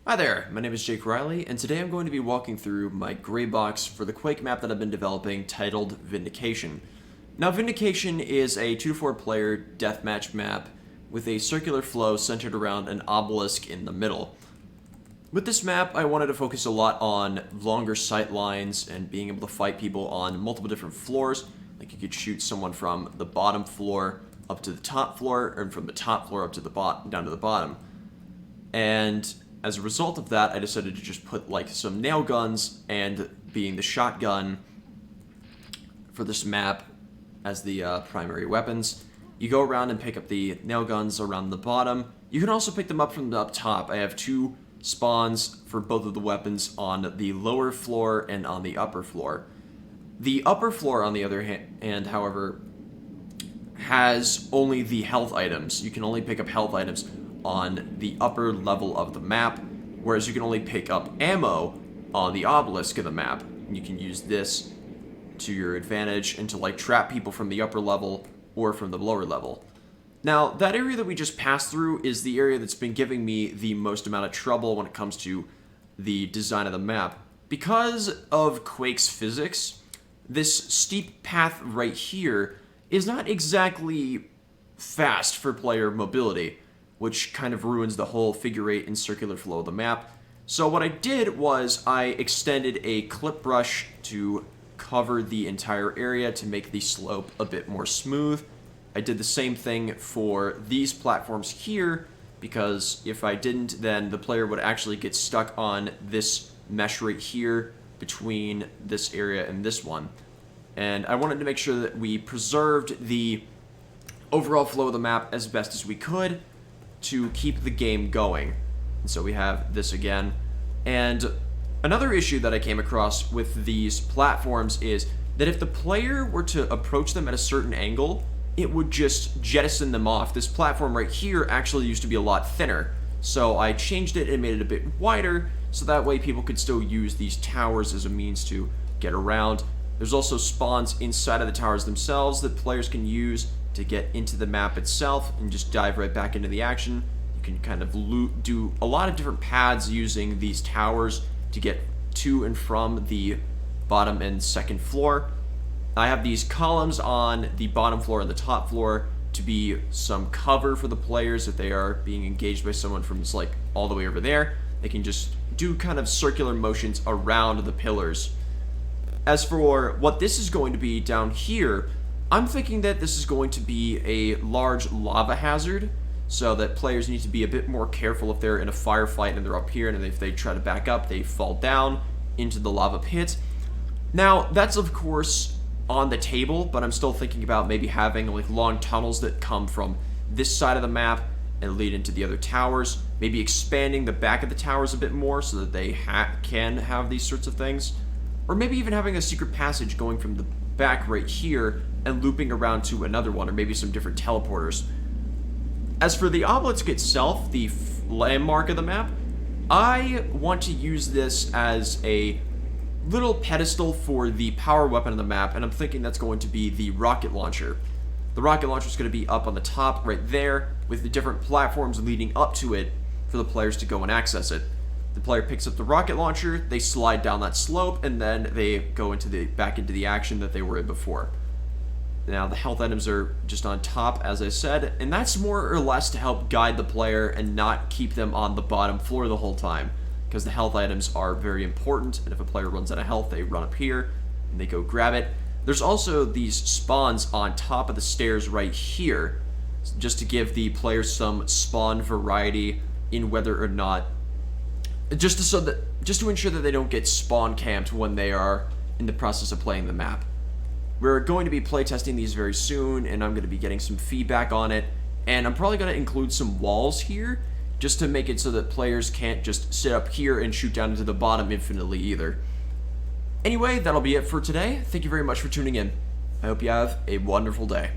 Hi there, my name is Jake Riley, and today I'm going to be walking through my Graybox for the Quake map that I've been developing titled Vindication. Now, Vindication is a 2-to-4 player deathmatch map with a circular flow centered around an obelisk in the middle. With this map, I wanted to focus a lot on longer sight lines and being able to fight people on multiple different floors. Like you could shoot someone from the bottom floor up to the top floor, or from the top floor up to the down to the bottom. And as a result of that, I decided to just put like some nail guns and being the shotgun for this map as the primary weapons. You go around and pick up the nail guns around the bottom. You can also pick them up from the up top. I have two spawns for both of the weapons on the lower floor and on the upper floor. The upper floor, on the other hand, however, has only the health items. You can only pick up health items on the upper level of the map, whereas you can only pick up ammo on the obelisk of the map. And you can use this to your advantage and to like trap people from the upper level or from the lower level. Now, that area that we just passed through is the area that's been giving me the most amount of trouble when it comes to the design of the map. Because of Quake's physics, this steep path right here is not exactly fast for player mobility, which kind of ruins the whole figure eight and circular flow of the map. So what I did was I extended a clip brush to cover the entire area to make the slope a bit more smooth. I did the same thing for these platforms here, because if I didn't, then the player would actually get stuck on this mesh right here between this area and this one. And I wanted to make sure that we preserved the overall flow of the map as best as we could to keep the game going. And so we have this again. And another issue that I came across with these platforms is that if the player were to approach them at a certain angle, it would just jettison them off. This platform right here actually used to be a lot thinner, so I changed it and made it a bit wider, so that way people could still use these towers as a means to get around. There's also spawns inside of the towers themselves that players can use to get into the map itself and just dive right back into the action. You can kind of do a lot of different paths using these towers to get to and from the bottom and second floor. I have these columns on the bottom floor and the top floor to be some cover for the players if they are being engaged by someone from like all the way over there. They can just do kind of circular motions around the pillars. As for what this is going to be down here, I'm thinking that this is going to be a large lava hazard, so that players need to be a bit more careful if they're in a firefight and they're up here, and if they try to back up, they fall down into the lava pit. Now, that's of course on the table, but I'm still thinking about maybe having like long tunnels that come from this side of the map and lead into the other towers, maybe expanding the back of the towers a bit more so that they can have these sorts of things, or maybe even having a secret passage going from the back right here and looping around to another one, or maybe some different teleporters. As for the obelisk itself, the landmark of the map, I want to use this as a little pedestal for the power weapon of the map, and I'm thinking that's going to be the rocket launcher. The rocket launcher is going to be up on the top right there with the different platforms leading up to it for the players to go and access it. The player picks up the rocket launcher, they slide down that slope, and then they go back into the action that they were in before. Now, the health items are just on top, as I said, and that's more or less to help guide the player and not keep them on the bottom floor the whole time, because the health items are very important, and if a player runs out of health, they run up here, and they go grab it. There's also these spawns on top of the stairs right here, just to give the players some spawn variety in whether or not, just to ensure that they don't get spawn camped when they are in the process of playing the map. We're going to be playtesting these very soon, and I'm going to be getting some feedback on it, and I'm probably going to include some walls here, just to make it so that players can't just sit up here and shoot down into the bottom infinitely either. Anyway, that'll be it for today. Thank you very much for tuning in. I hope you have a wonderful day.